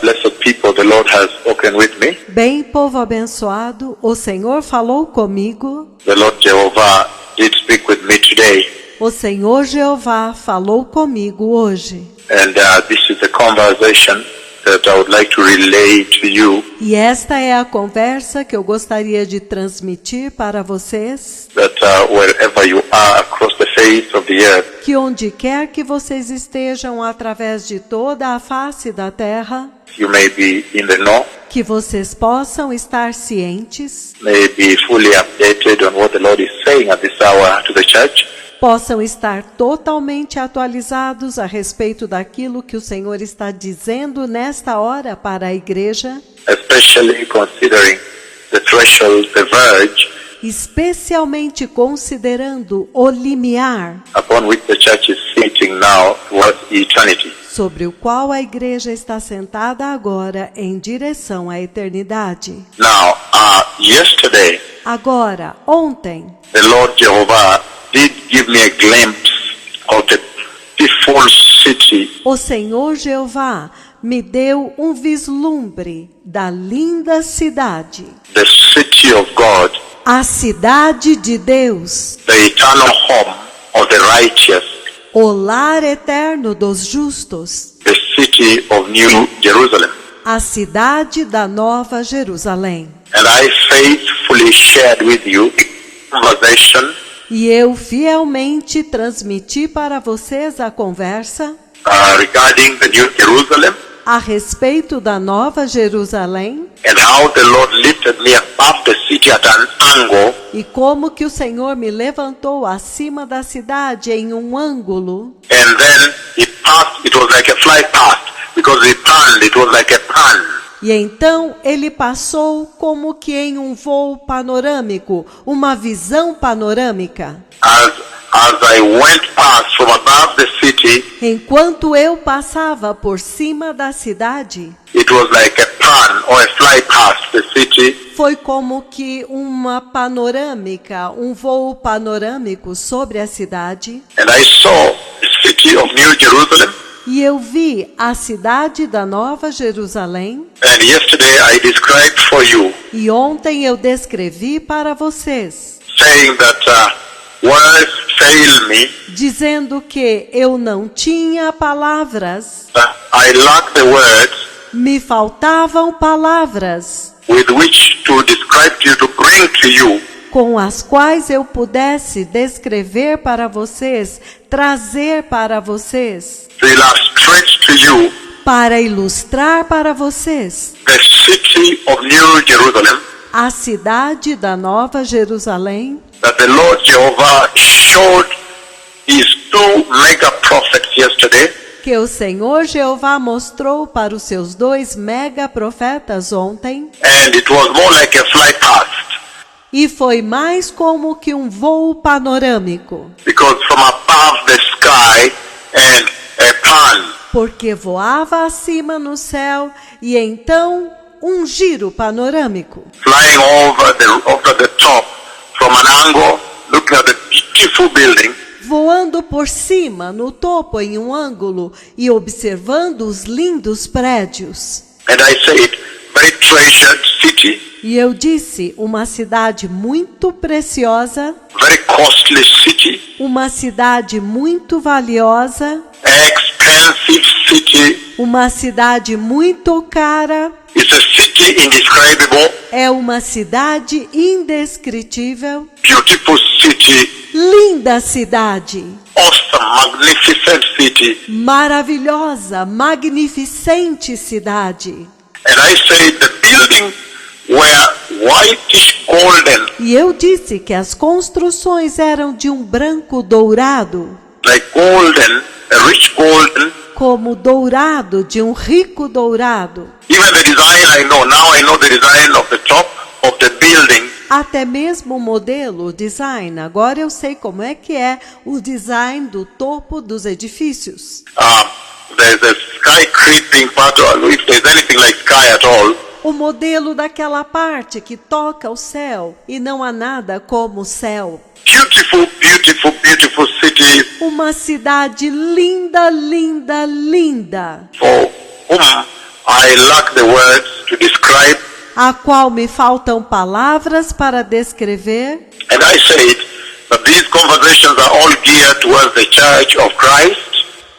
blessed people, the Lord has spoken with me. Bem, povo abençoado, o Senhor falou comigo. The Lord Jehovah did speak with me today. O Senhor Jeová falou comigo hoje. And this is a conversation that I would like to relay to you. E esta é a conversa que eu gostaria de transmitir para vocês. That wherever you are across the face of the earth, Que onde quer que vocês estejam através de toda a face da terra, you may be in the know, que vocês possam estar cientes, may be fully updated on what the Lord is saying at this hour to the church. possam estar totalmente atualizados a respeito daquilo que o Senhor está dizendo nesta hora para a igreja, Especially considering the threshold, the verge especialmente considerando o limiar upon which the church is sitting now towards eternity. sobre o qual a igreja está sentada agora em direção à eternidade. Now, yesterday, Agora, ontem, the Lord Jehovah did give me a glimpse of the beautiful city, o Senhor Jeová me deu um vislumbre da linda cidade, the city of God, a cidade de Deus, the eternal home of the righteous, o lar eterno dos justos, the city of New Jerusalem. a cidade da Nova Jerusalém. And I faithfully shared with you a conversation E eu fielmente transmiti para vocês a conversa regarding the New Jerusalem a respeito da Nova Jerusalém and how the Lord lifted me above the city at an angle, e como que o Senhor me levantou acima da cidade em um ângulo. and then it was like a fly past, because it turned, it was like a pan. E então ele passou como que em um voo panorâmico, uma visão panorâmica. As I went past from above the city, Enquanto eu passava por cima da cidade, it was like a pan or a fly past the city, foi como que uma panorâmica, um voo panorâmico sobre a cidade. and I saw the city of New Jerusalem. E eu vi a cidade da Nova Jerusalém. And yesterday I described for you, E ontem eu descrevi para vocês, saying that words fail me, dizendo que eu não tinha palavras, that I lack the words me faltavam palavras with which to describe to you, to bring to you com as quais eu pudesse descrever para vocês, trazer para vocês, to illustrate to you para ilustrar para vocês the city of New Jerusalem a cidade da Nova Jerusalém, that the Lord Jehovah showed his two mega prophets yesterday, que o Senhor Jeová mostrou para os seus 2 mega profetas ontem, and it was more like a fly past, e foi mais como que um voo panorâmico, because from above the sky and a pan, porque voava acima no céu e então um giro panorâmico, flying over the top from an angle, looking at the beautiful building, voando por cima, no topo, em um ângulo, e observando os lindos prédios. and I said, very treasured city, E eu disse, uma cidade muito preciosa, very costly city, uma cidade muito valiosa, expensive city, uma cidade muito cara, it's a city indescribable, é uma cidade indescritível, beautiful city, linda cidade, awesome, magnificent city. maravilhosa, magnificente cidade. And I said the building were whitish golden, E eu disse que as construções eram de um branco dourado, like golden, a rich golden. como dourado, de um rico dourado. Even the design I know, now I know the design of the top of the building. Até mesmo o modelo, o design. Agora eu sei como é que é o design do topo dos edifícios. There's a sky creeping part, or if there's anything like sky at all. O modelo daquela parte que toca o céu e não há nada como o céu. Beautiful, beautiful, beautiful city Uma cidade linda, linda, linda. for whom I lack the words to describe. a qual me faltam palavras para descrever. And I said that these conversations are all geared towards the Church of Christ.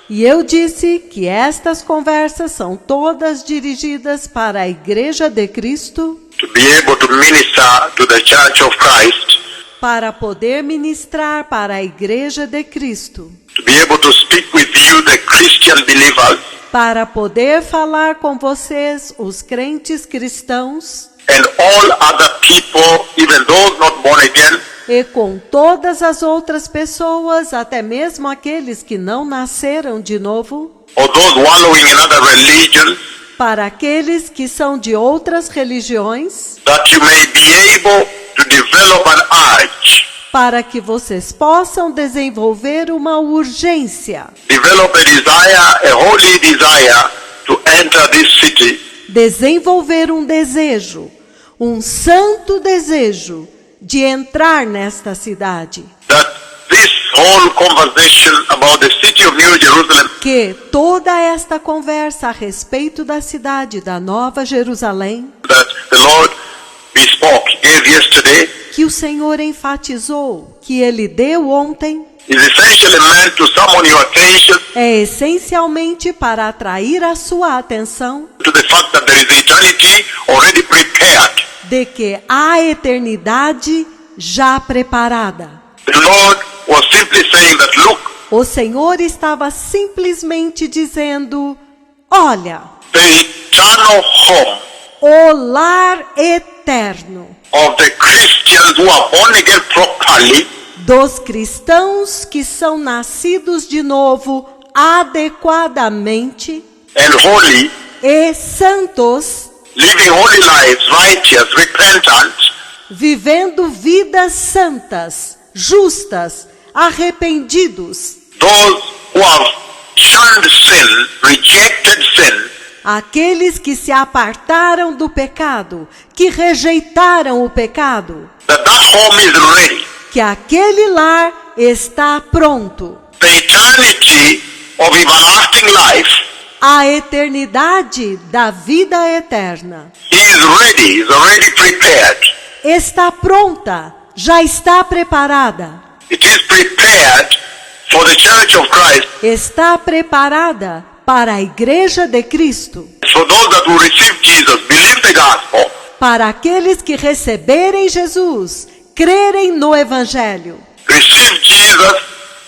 E eu disse que estas conversas são todas dirigidas para a Igreja de Cristo, To be able to minister to the Church of Christ. para poder ministrar para a Igreja de Cristo, To be able to speak with you, the Christian believers. para poder falar com vocês, os crentes cristãos, And all other people, even those not born again. e com todas as outras pessoas, até mesmo aqueles que não nasceram de novo, Or those wallowing in other religions. para aqueles que são de outras religiões, That you may be able to develop an urge. para que vocês possam desenvolver uma urgência, Develop a desire, a holy desire to enter this city. desenvolver um desejo, um santo desejo de entrar nesta cidade. That this whole conversation about the city of New Jerusalem Que toda esta conversa a respeito da cidade da Nova Jerusalém, that the Lord bespoke, gave yesterday, que o Senhor enfatizou, que Ele deu ontem, is essentially meant to summon your attention é essencialmente para atrair a sua atenção to the fact that there is eternity already prepared. de que há eternidade já preparada. The Lord was simply saying that, look, O Senhor estava simplesmente dizendo: olha, the eternal home o lar eterno of the Christians who are born again properly dos cristãos que são nascidos de novo adequadamente and holy, e santos, living holy lives, righteous, repentant, vivendo vidas santas, justas, arrependidos, those who have shunned sin, rejected sin, aqueles que se apartaram do pecado, que rejeitaram o pecado, that home is ready. que aquele lar está pronto. The eternity of everlasting life A eternidade da vida eterna is ready, is already prepared. está pronta, já está preparada. It is prepared for the Church of Christ, Está preparada para a Igreja de Cristo, for those that will receive Jesus, believe the gospel, para aqueles que receberem Jesus, crerem no Evangelho, receive Jesus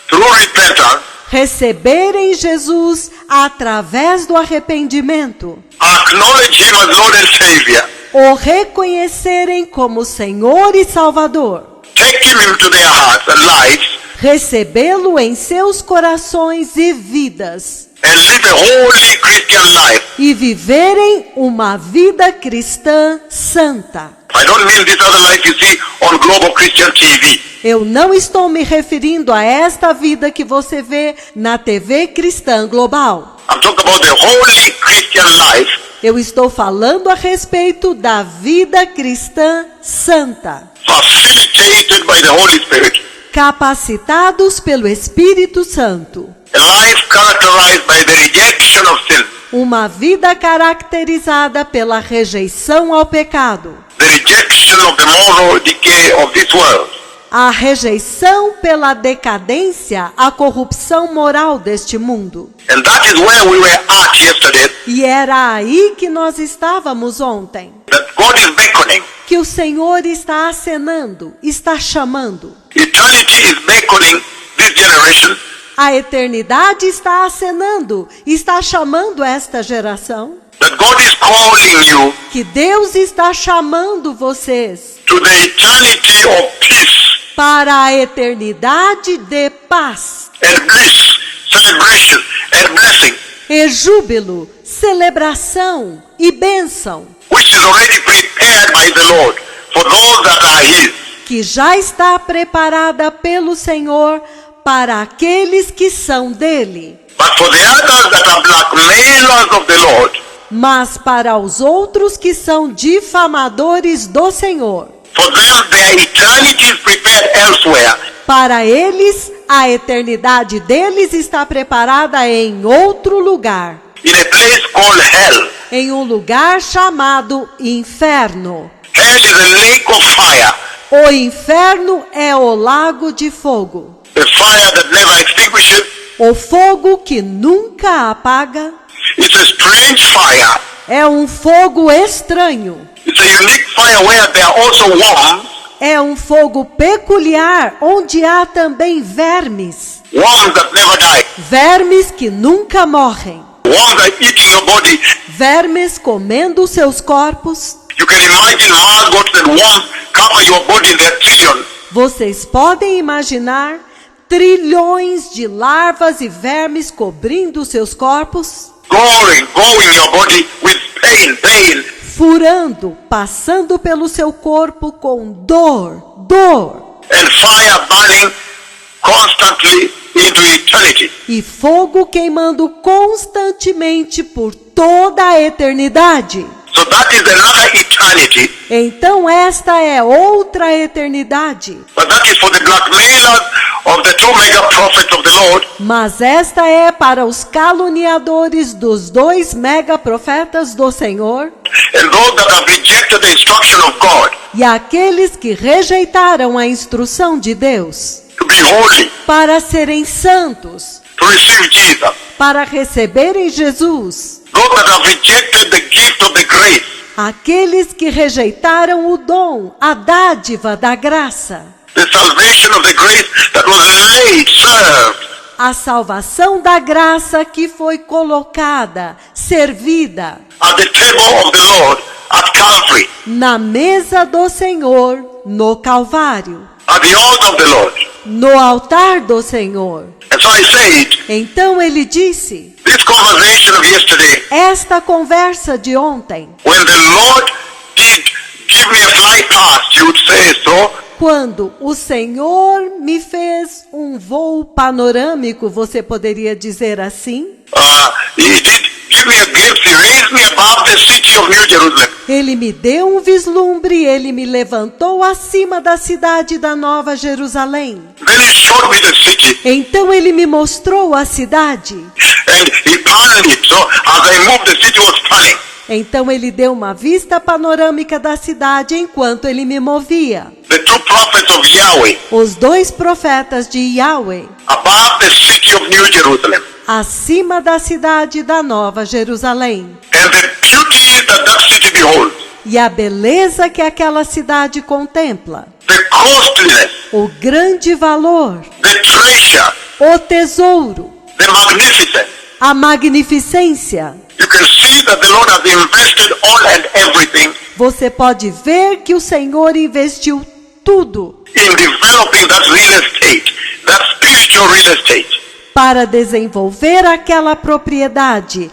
through repentance, receberem Jesus através do arrependimento, acknowledge Him as Lord and Savior, o reconhecerem como Senhor e Salvador, take Him into their hearts and lives, recebê-lo em seus corações e vidas, and live a holy Christian life. e viverem uma vida cristã santa. I don't mean this other life you see on Global Christian TV. Eu não estou me referindo a esta vida que você vê na TV Cristã Global. I'm talking about the holy Christian life Eu estou falando a respeito da vida cristã santa, facilitated by the Holy Spirit. capacitados pelo Espírito Santo. A life characterized by the rejection of sin, Uma vida caracterizada pela rejeição ao pecado, the rejection of the moral decay of this world, a rejeição pela decadência, a corrupção moral deste mundo. and that is where we were at yesterday. E era aí que nós estávamos ontem. That God is beckoning. Que o Senhor está acenando, está chamando. Eternity is beckoning this generation A eternidade está acenando, está chamando esta geração. that God is calling you Que Deus está chamando vocês to the eternity of peace para a eternidade de paz and bliss, celebration and blessing, e júbilo, celebração e bênção, which is already prepared by the Lord for those that are His. que já está preparada pelo Senhor para aqueles que são dele. But for the others that are blackmailers of the Lord, Mas para os outros que são difamadores do Senhor, for them their eternity is prepared elsewhere. para eles a eternidade deles está preparada em outro lugar. in a place called hell. em um lugar chamado inferno. Hell is a lake of fire, O inferno é o lago de fogo, a fire that never extinguishes. o fogo que nunca apaga. It's a strange fire. É um fogo estranho. It's a unique fire where there are also worms, É um fogo peculiar onde há também vermes. worms that never die, Vermes que nunca morrem. worms that eat in your body. Vermes comendo seus corpos. You can imagine maggots and worms cover your body in their trillions. Vocês podem imaginar trilhões de larvas e vermes cobrindo seus corpos, Going your body with pain. furando, passando pelo seu corpo com dor. And fire burning constantly into eternity. E fogo queimando constantemente por toda a eternidade. So that is another eternity. Então esta é outra eternidade. But that is for the blackmailers of the two mega prophets of the Lord. Mas esta é para os caluniadores dos 2 mega profetas do Senhor And those that have rejected the instruction of God e aqueles que rejeitaram a instrução de Deus to be holy, para serem santos, to receive Jesus. para receberem Jesus. Those that have rejected the gift of the grace. Aqueles que rejeitaram o dom, a dádiva da graça, The salvation of the grace that was served. a salvação da graça que foi colocada, servida At the table of the Lord at Calvary, na mesa do Senhor, no Calvário, at the altar of the Lord. no altar do Senhor. And so I said, Então ele disse, this conversation of yesterday, esta conversa de ontem, when the Lord did give me a flight pass, you would say so, quando o Senhor me fez um voo panorâmico, você poderia dizer assim? He did give me a glimpse. He raised me above the city of New Jerusalem. Ele me deu um vislumbre, ele me levantou acima da cidade da Nova Jerusalém. Then he showed me the city, Então ele me mostrou a cidade. and he panned it. So as I moved, the city was panning. Então ele deu uma vista panorâmica da cidade enquanto ele me movia. The two prophets of Yahweh Os 2 profetas de Yahweh, above the city of New Jerusalem. acima da cidade da Nova Jerusalém. And the beauty that that city beholds, E a beleza que aquela cidade contempla, the costliness, o grande valor, the treasure, o tesouro, the magnificence. a magnificência. You can see that the Lord has invested all and everything Você pode ver que o Senhor investiu tudo in developing that real estate, that spiritual real estate. para desenvolver aquela propriedade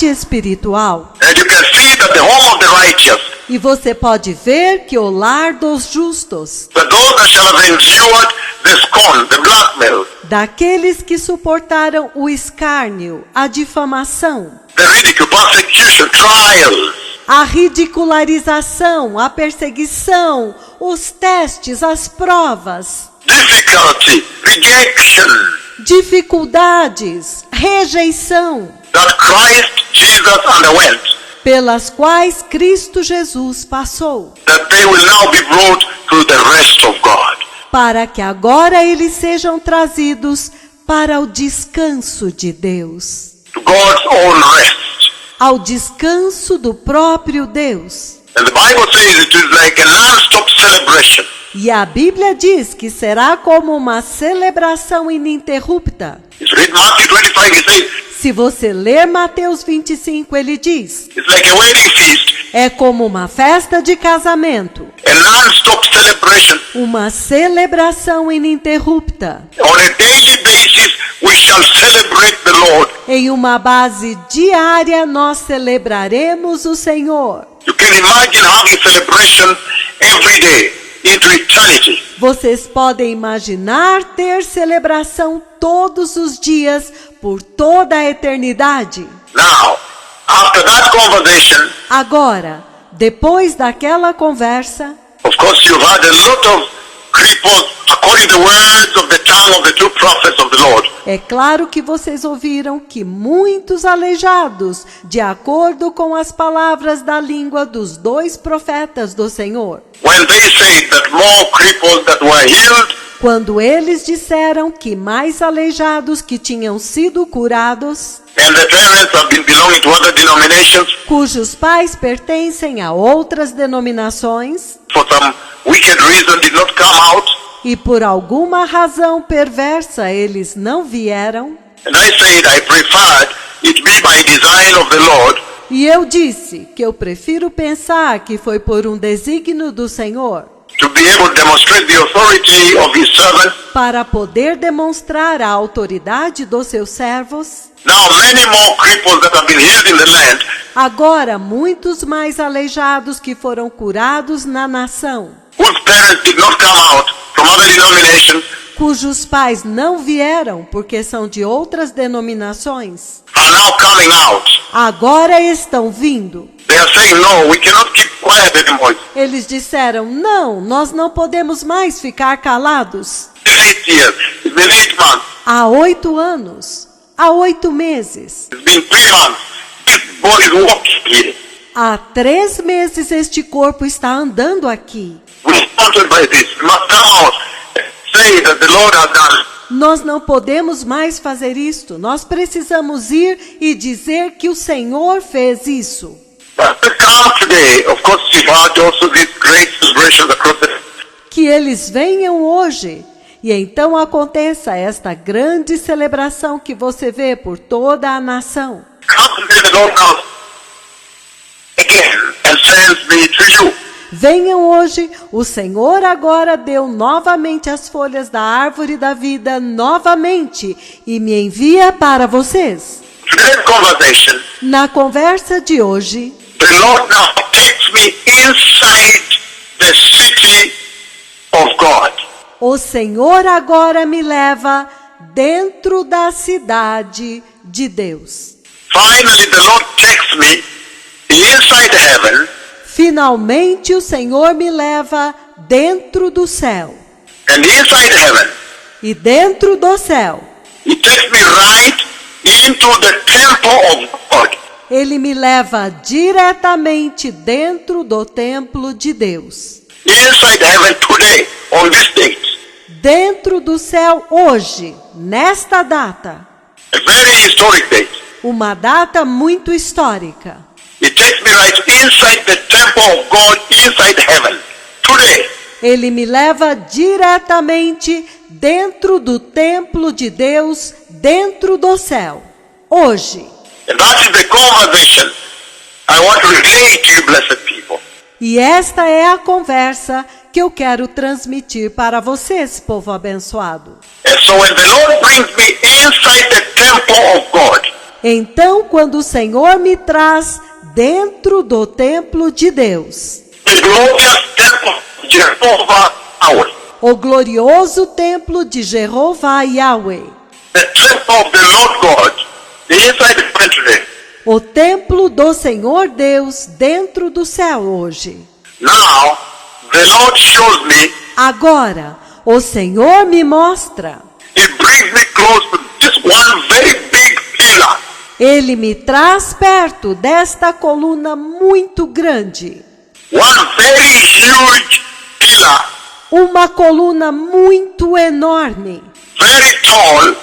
espiritual. And you can see that the home of the righteous, E você pode ver que o lar dos justos, that those that shall have endured the scorn, the blackmail, daqueles que suportaram o escárnio, a difamação, the ridicule, persecution, trials, a ridicularização, a perseguição, os testes, as provas, difficulty, rejection, dificuldades, rejeição, that Christ Jesus underwent, pelas quais Cristo Jesus passou, that they will now be brought to the rest of God. para que agora eles sejam trazidos para o descanso de Deus, To God's own rest. ao descanso do próprio Deus. And the Bible says it is like a non-stop celebration. E a Bíblia diz que será como uma celebração ininterrupta. If you read Matthew 25, it says Se você ler Mateus 25, ele diz, it's like a wedding feast, é como uma festa de casamento, a non-stop celebration. uma celebração ininterrupta. On a daily basis, we shall celebrate the Lord. Em uma base diária, nós celebraremos o Senhor. You can imagine having celebration every day into eternity. Vocês podem imaginar ter celebração todos os dias por toda a eternidade. Now, after that conversation, Agora, depois daquela conversa, of course, you've had a lot of cripples, according to the words of the tongue of the two prophets of the Lord. É claro que vocês ouviram que muitos aleijados, de acordo com as palavras da língua dos 2 profetas do Senhor. When they say that more cripples that were healed, Quando eles disseram que mais aleijados que tinham sido curados, and the parents have been belonging to other denominations, cujos pais pertencem a outras denominações, for some wicked reason did not come out, e por alguma razão perversa eles não vieram, and I said I preferred it be by design of the Lord, e eu disse que eu prefiro pensar que foi por um desígnio do Senhor, to be able to demonstrate the authority of his servant. para poder demonstrar a autoridade dos seus servos. Now many more cripples that have been healed in the land, Agora, muitos mais aleijados que foram curados na nação, whose parents did not come out from other denominations, cujos pais não vieram porque são de outras denominações, are now coming out. agora estão vindo. They are saying, no, we cannot keep quiet anymore. Eles disseram, não, nós não podemos mais ficar calados. It's been 8 years. It's been 8 months. Há 8 anos, há 8 meses, It's been 3 months. This boy is walking here. há 3 meses este corpo está andando aqui. We're sponsored by this. We must come out and say that the Lord has done. Nós não podemos mais fazer isto. Nós precisamos ir e dizer que o Senhor fez isso. But to come today, of course, you've had also these great celebrations across the... Que eles venham hoje. E então aconteça esta grande celebração que você vê por toda a nação. Come today, the Lord now again and sends me to you. Venham hoje, o Senhor agora deu novamente as folhas da árvore da vida novamente e me envia para vocês. Today's conversation, Na conversa de hoje, the Lord now takes me inside the city of God. o Senhor agora me leva dentro da cidade de Deus. Finally, the Lord takes me inside heaven, Finalmente o Senhor me leva dentro do céu. and inside heaven, E dentro do céu, He takes me right into the temple of God. Ele me leva diretamente dentro do templo de Deus. Inside heaven today, on this date, Dentro do céu hoje, nesta data. a very historic date. Uma data muito histórica. He takes me right inside the temple of God, inside heaven, today. Ele me leva diretamente dentro do templo de Deus, dentro do céu. Hoje. And that is the conversation I want to relate to you, blessed people. E esta é a conversa que eu quero transmitir para vocês, povo abençoado. And so when the Lord brings me inside the temple of God, Então, quando o Senhor me traz dentro do templo de Deus, the glorious temple of Jehovah our, o glorioso templo de Jeová Yahweh, the temple of the Lord God, the inside the country. o templo do Senhor Deus dentro do céu hoje. Now, the Lord shows me, Agora, o Senhor me mostra. He brings me close to this one very big pillar. Ele me traz perto desta coluna muito grande. One very huge pillar, Uma coluna muito enorme, very tall,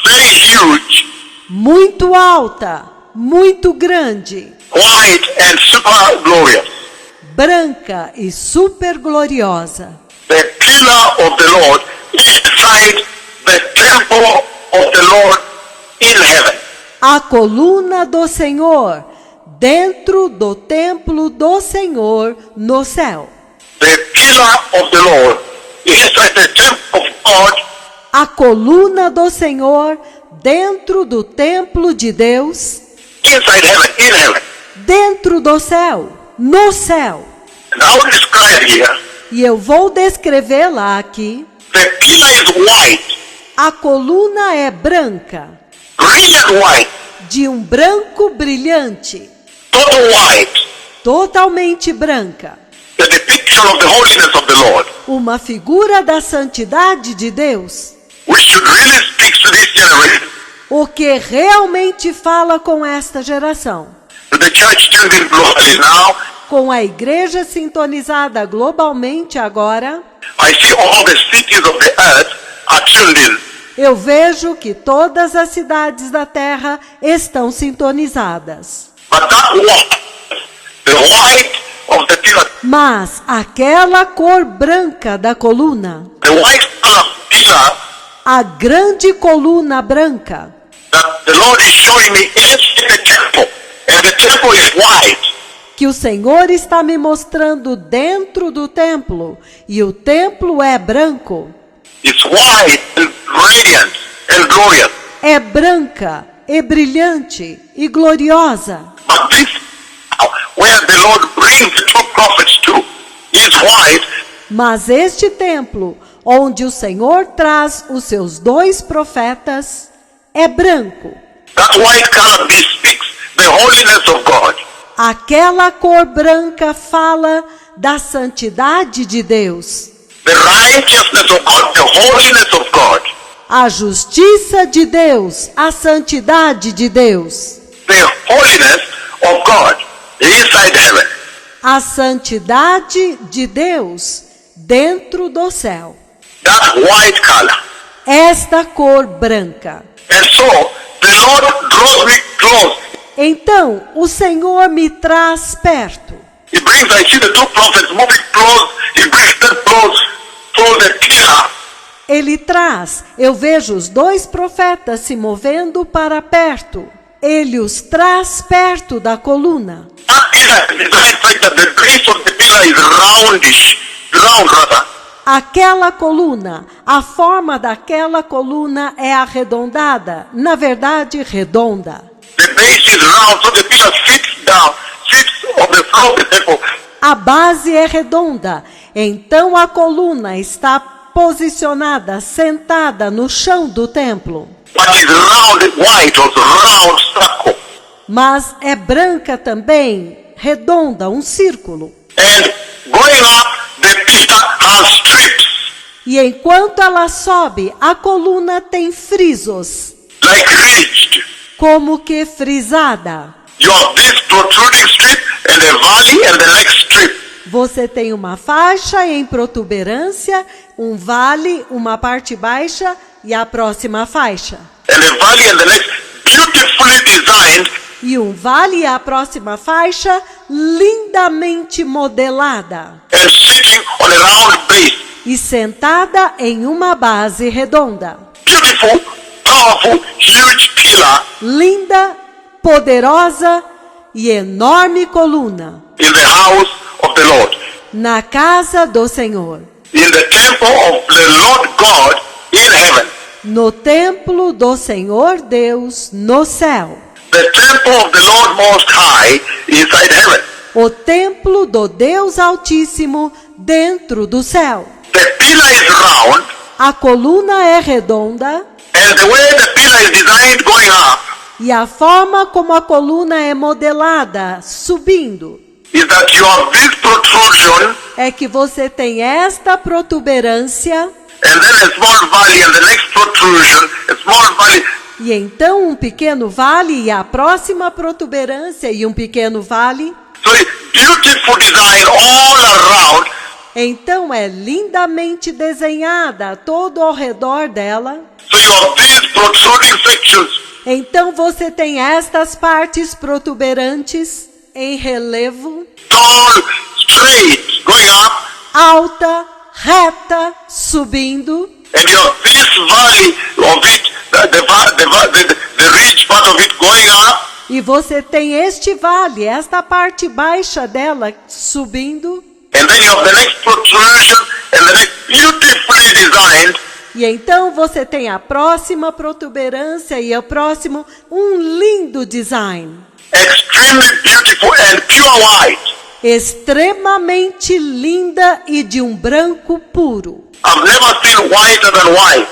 very huge, muito alta, muito grande, white and super glorious. branca e super gloriosa. The pillar of the Lord inside the temple of the Lord in heaven. A coluna do Senhor dentro do templo do Senhor no céu. The pillar of the Lord inside the temple of God A coluna do Senhor dentro do templo de Deus, inside heaven, in heaven. dentro do céu, no céu. And I will describe here, E eu vou descrevê-la aqui. the pillar is white, A coluna é branca, brilliant white, de um branco brilhante, total white, totalmente branca. the depiction of the holiness of the Lord. uma figura da santidade de Deus, which should really speak to this generation. o que realmente fala com esta geração. To the church tuned in globally now, Com a igreja sintonizada globalmente agora, I see all the cities of the earth are tuned in. eu vejo que todas as cidades da terra estão sintonizadas. But that white, the white of the pillar, Mas aquela cor branca da coluna, the white color pillar a grande coluna branca, that the Lord is showing me inside the temple, and the temple is white. que o Senhor está me mostrando dentro do templo, e o templo é branco, It's white and radiant and glorious. é branca, e brilhante e gloriosa. But this, where the Lord brings the two prophets to, is white, Mas este templo, onde o Senhor traz os seus 2 profetas, é branco. that white color bespeaks the holiness of God. Aquela cor branca fala da santidade de Deus, The righteousness of God, the holiness of God, a justiça de Deus, a santidade de Deus, the holiness of God inside heaven. a santidade de Deus dentro do céu. That white color. Esta cor branca. And so the Lord draws me close. Então, o Senhor me traz perto. He brings, I see the two prophets moving close. He brings them close to the pillar. Ele traz, eu vejo os 2 profetas se movendo para perto. Ele os traz perto da coluna. That pillar is designed such that the base of the pillar is round rather. Aquela coluna, a forma daquela coluna é arredondada, na verdade redonda. The base is round, so the pillar sits down, sits on the floor of the temple. A base é redonda, então a coluna está posicionada, sentada no chão do templo. But it's round, white, also round circle. Mas é branca também, redonda, um círculo. And going up, the pillar has strips, E enquanto ela sobe, a coluna tem frisos, like ridged. como que frisada. You have this protruding strip and a valley and the next strip. Você tem uma faixa em protuberância, um vale, uma parte baixa e a próxima faixa. And a valley and the next, beautifully designed. E um vale e a próxima faixa lindamente modelada And sitting on a round base. e sentada em uma base redonda. Beautiful, powerful, huge pillar Linda, poderosa e enorme coluna in the house of the Lord. na casa do Senhor, In the temple of the Lord God in heaven. no templo do Senhor Deus no céu, The temple of the Lord Most High inside heaven. o templo do Deus Altíssimo dentro do céu. The pillar is round, A coluna é redonda and the way the pillar is designed going up e a forma como a coluna é modelada subindo is that you have this protrusion é que você tem esta protuberância and then a small valley and the next protrusion, a small valley. e então um pequeno vale e a próxima protuberância e um pequeno vale. So it's beautiful design all around. Então é lindamente desenhada todo ao redor dela. So you have these protruding sections. Então você tem estas partes protuberantes em relevo, Tall, straight, going up. alta, reta, subindo. And you have this valley of it, the ridge part of it going up. E você tem este vale, esta parte baixa dela subindo. And then you have the next protrusion and the next beautifully designed. E então você tem a próxima protuberância e o próximo, um lindo design. Extremely beautiful and pure white. Extremamente linda e de um branco puro. I've never seen whiter than white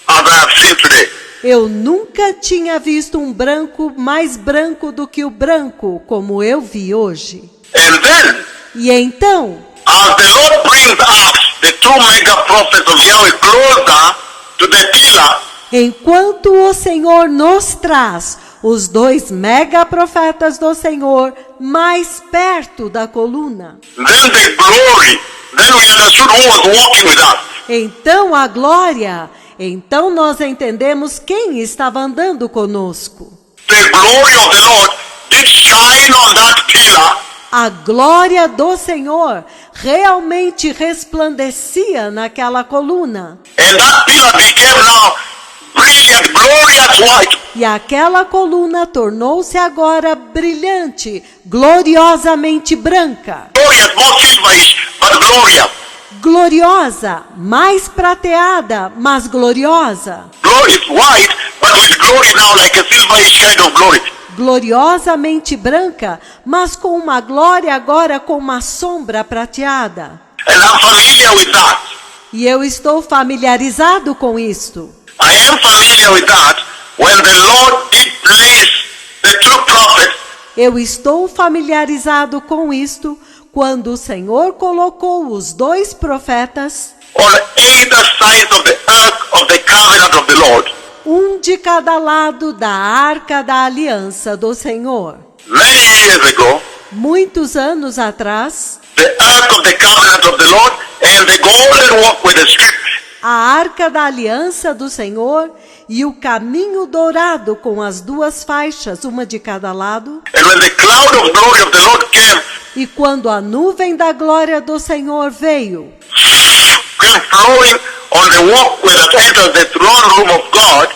as I have seen today. Eu nunca tinha visto um branco mais branco do que o branco, como eu vi hoje. And then, E então, as the Lord brings us the two mega prophets of Yahweh closer to the pillar, Enquanto o Senhor nos traz os dois mega profetas do Senhor mais perto da coluna, then the glory, then we understood who was walking with us. então a glória, então nós entendemos quem estava andando conosco. The glory of the Lord did shine on that pillar, A glória do Senhor realmente resplandecia naquela coluna. and that pillar became now brilliant, glorious white. E aquela coluna tornou-se agora brilhante, gloriosamente branca. Glorious, more silverish, but glorious. Gloriosa, mais prateada, mas gloriosa. Glory is white, but with glory now like a silverish kind of glory. Gloriosamente branca, mas com uma glória agora com uma sombra prateada. And I'm familiar with that. E eu estou familiarizado com isto. I am familiar with that when the Lord did place the two prophets Eu estou familiarizado com isto quando o Senhor colocou os dois profetas, on either side of the ark of the covenant of the Lord. um de cada lado da arca da aliança do Senhor. Many years ago, Muitos anos atrás, the ark of the covenant of the Lord and the golden walk with the script. a arca da aliança do Senhor e o caminho dourado com as duas faixas, uma de cada lado. And when the cloud of glory of the Lord came E quando a nuvem da glória do Senhor veio, flowing on the walkway that enters the throne room of God,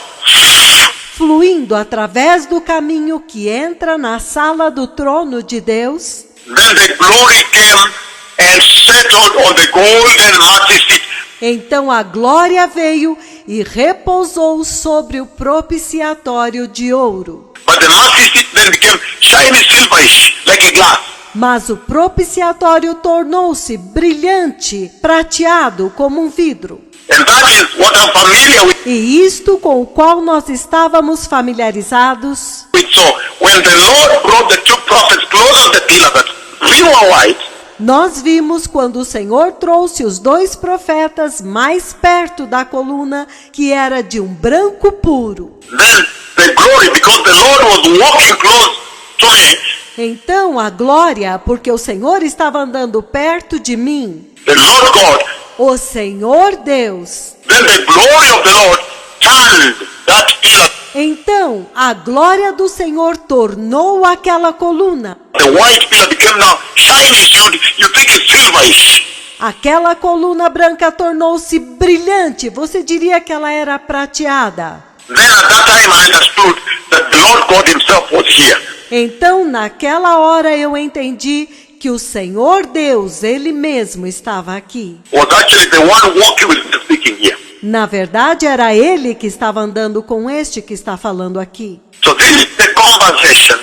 fluindo através do caminho que entra na sala do trono de Deus, then the glory came and settled on the golden mercy seat. então a glória veio e repousou sobre o propiciatório de ouro. But the mercy seat then became shiny silverish, like a glass. Mas o propiciatório tornou-se brilhante, prateado como um vidro. And that is what I'm familiar with. E isto com o qual nós estávamos familiarizados. So when the Lord brought the two prophets closer to the pillar that we were white, Nós vimos quando o Senhor trouxe os dois profetas mais perto da coluna, que era de um branco puro. then the glory, because the Lord was walking close to me, Então a glória, porque o Senhor estava andando perto de mim, the Lord God, o Senhor Deus. then the glory of the Lord turned that pillar. Então a glória do Senhor tornou aquela coluna. The white pillar became now shiny. You think it's silverish. Aquela coluna branca tornou-se brilhante. Você diria que ela era prateada. Then at that time I understood that the Lord God himself was here. Então, naquela hora eu entendi que o Senhor Deus, Ele mesmo estava aqui. Was actually the one walking with me speaking here. Na verdade, era Ele que estava andando com este que está falando aqui. So this is the conversation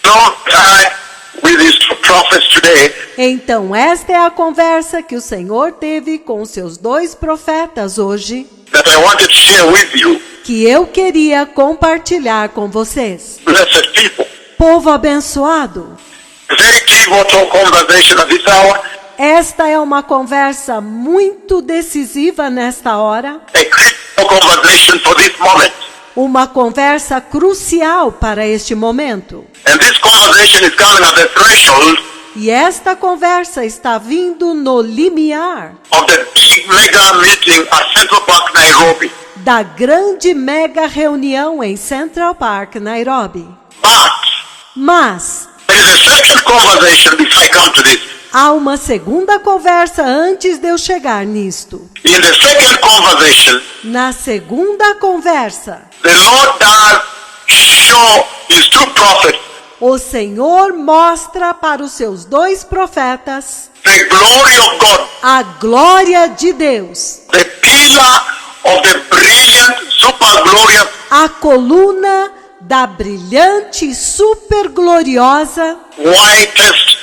Lord had with his two prophets today. Então, esta é a conversa que o Senhor teve com seus dois profetas hoje, That I wanted to share with you, que eu queria compartilhar com vocês. blessed people. Povo abençoado, Very pivotal conversation at this hour. esta é uma conversa muito decisiva nesta hora, A critical conversation for this moment. uma conversa crucial para este momento. And this conversation is coming at the threshold E esta conversa está vindo no limiar of the big mega meeting at Central Park, Nairobi. da grande mega reunião em Central Park, Nairobi. But Mas there is a second conversation before I come to this. há uma segunda conversa antes de eu chegar nisto. In the second conversation, Na segunda conversa, the Lord does show his two prophets o Senhor mostra para os seus dois profetas the glory of God, a glória de Deus, the pillar of the brilliant, super glorious, a coluna da brilhante, super gloriosa whitest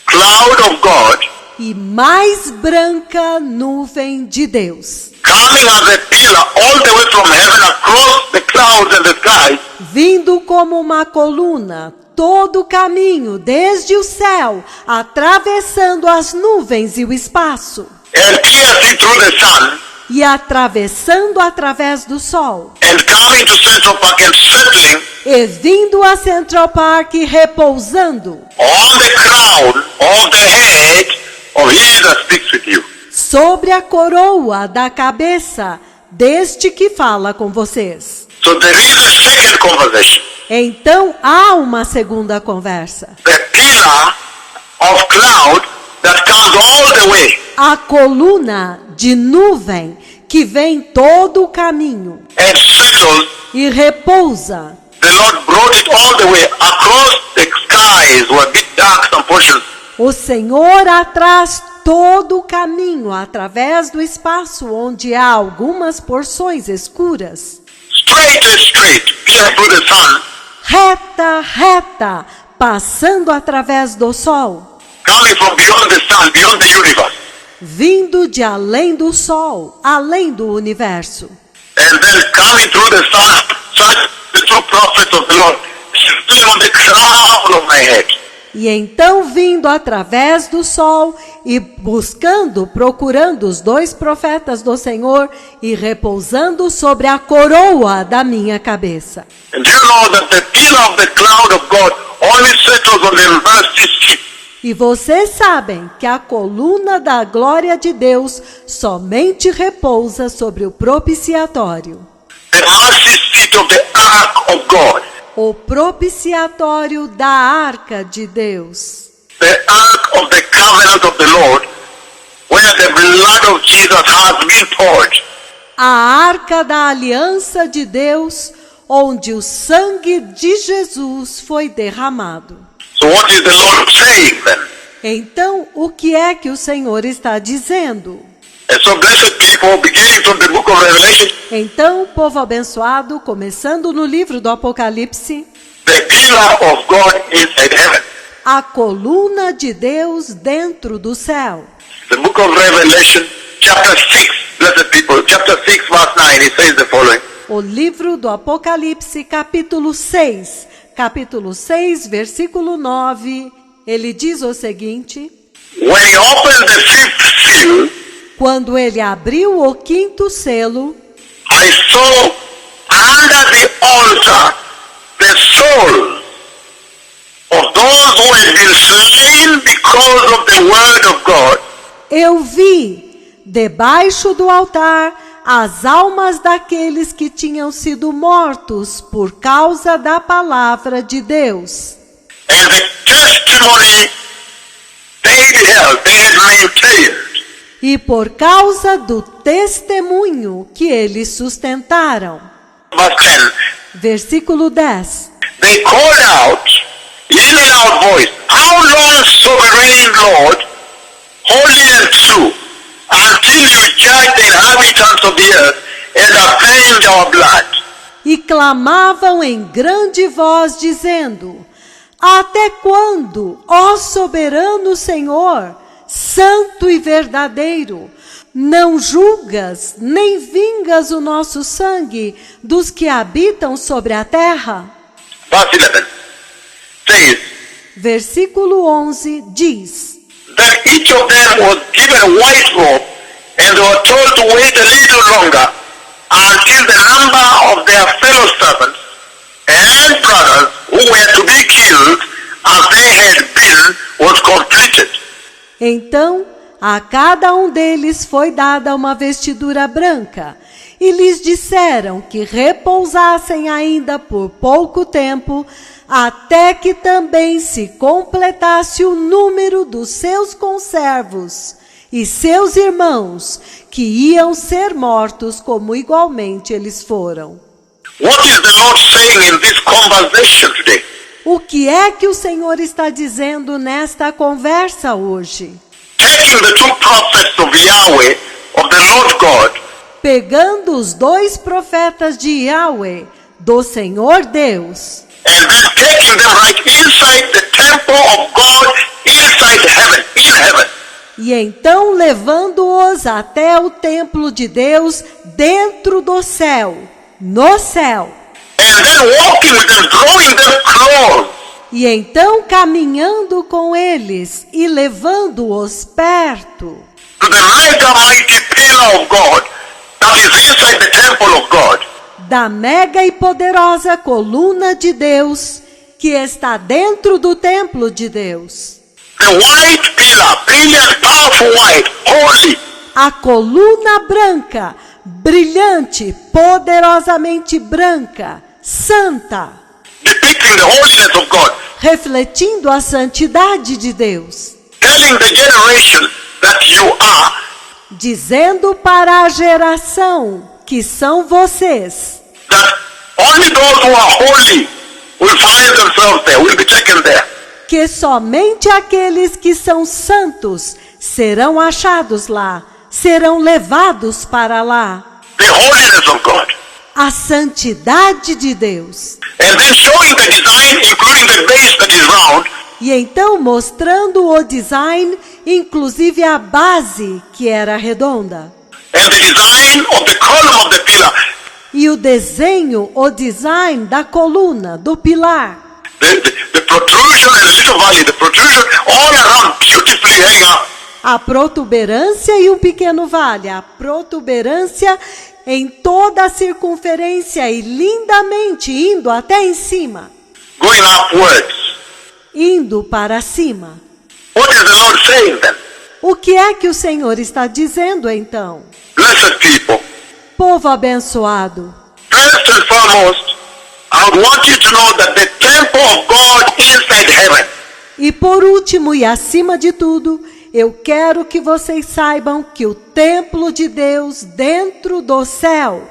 cloud of God e mais branca nuvem de Deus, coming as a pillar all the way from heaven across the clouds and the skies, vindo como uma coluna, todo o caminho, desde o céu, atravessando as nuvens e o espaço. and piercing through the sun, e atravessando através do sol, and coming to Central Park and settling e vindo a Central Park e repousando on the crown of the head of he that speaks with you. sobre a coroa da cabeça deste que fala com vocês. So there is a second conversation. Então há uma segunda conversa. The pillar of cloud that comes all the way A coluna de nuvem que vem todo o caminho and settles. e repousa. The Lord brought it all the way across the skies were a bit dark some portions. O Senhor atrás todo o caminho através do espaço onde há algumas porções escuras. Straight, piercing through the sun, Reta, reta, passando através do sol, coming from beyond the sun, beyond the universe. vindo de além do sol, além do universo. And then coming through the sun, such the true prophets of the Lord, still on the crown of my head. E então vindo através do sol e buscando, procurando os dois profetas do Senhor e repousando sobre a coroa da minha cabeça. And you know that the pillar of the cloud of God only settles on the mercy seat. E vocês sabem que a coluna da glória de Deus somente repousa sobre o propiciatório. The mercy seat of the ark of God. O propiciatório da arca de Deus. The ark of the covenant of the Lord, where the blood of Jesus has been poured. A arca da aliança de Deus, onde o sangue de Jesus foi derramado. So what is the Lord saying then? Então, o que é que o Senhor está dizendo? And so blessed people, beginning from the book of Revelation, Então, povo abençoado, começando no livro do Apocalipse, the pillar of God inside heaven. a coluna de Deus dentro do céu. The book of Revelation, chapter 6, blessed people, chapter 6, verse 9, it says the following. O livro do Apocalipse, capítulo 6, versículo 9, ele diz o seguinte: When he opened the fifth seal, quando ele abriu o quinto selo, I saw under the altar the souls of those who had been slain because of the word of God, eu vi debaixo do altar as almas daqueles que tinham sido mortos por causa da palavra de Deus. and the testimony they had maintained. E por causa do testemunho que eles sustentaram. Verse 10, Versículo 10. they called out in a loud voice, How long, sovereign Lord, holy and true, until you judge the inhabitants of the earth and avenge our blood? E clamavam em grande voz, dizendo: Até quando, ó soberano Senhor, santo e verdadeiro, não julgas nem vingas o nosso sangue dos que habitam sobre a terra? Verse 11 says Versículo 11 diz: that each of them was given a white robe, and they were told to wait a little longer until the number of their fellow servants and brothers who were to be killed as they had been was completed. Então, a cada um deles foi dada uma vestidura branca, e lhes disseram que repousassem ainda por pouco tempo, até que também se completasse o número dos seus conservos e seus irmãos, que iam ser mortos como igualmente eles foram. What is the Lord saying in this conversation today? O que é que o Senhor está dizendo nesta conversa hoje? Taking the two prophets of Yahweh, of the Lord God, Pegando os dois profetas de Yahweh, do Senhor Deus, and then taking them right inside the temple of God, inside heaven, in heaven. e então levando-os até o templo de Deus dentro do céu, no céu. And then walking with them, drawing them close. E então caminhando com eles e levando-os perto. to the mega mighty pillar of God that is inside the temple of God. Da mega e poderosa coluna de Deus que está dentro do templo de Deus. The white pillar, brilliant, powerful white, holy. A coluna branca, brilhante, poderosamente branca, santa, Depicting the holiness of God, refletindo a santidade de Deus, telling the generation that you are, dizendo para a geração que são vocês, that only those who are holy will find themselves there, will be taken there. que somente aqueles que são santos serão achados lá, serão levados para lá. The holiness of God. A santidade de Deus. And then showing the design, including the base that is round, E então mostrando o design, inclusive a base que era redonda. and the design of the column of the pillar, E o desenho, o design da coluna, do pilar. the protrusion and little valley, the protrusion all around beautifully hanging up. A protuberância e um pequeno vale. A protuberância em toda a circunferência e lindamente indo até em cima. Going upwards. Indo para cima. What is the Lord saying then? O que é que o Senhor está dizendo então? Blessed people, Povo abençoado. first and foremost, I want you to know that the temple of God inside heaven E por último e acima de tudo, eu quero que vocês saibam que o templo de Deus dentro do céu,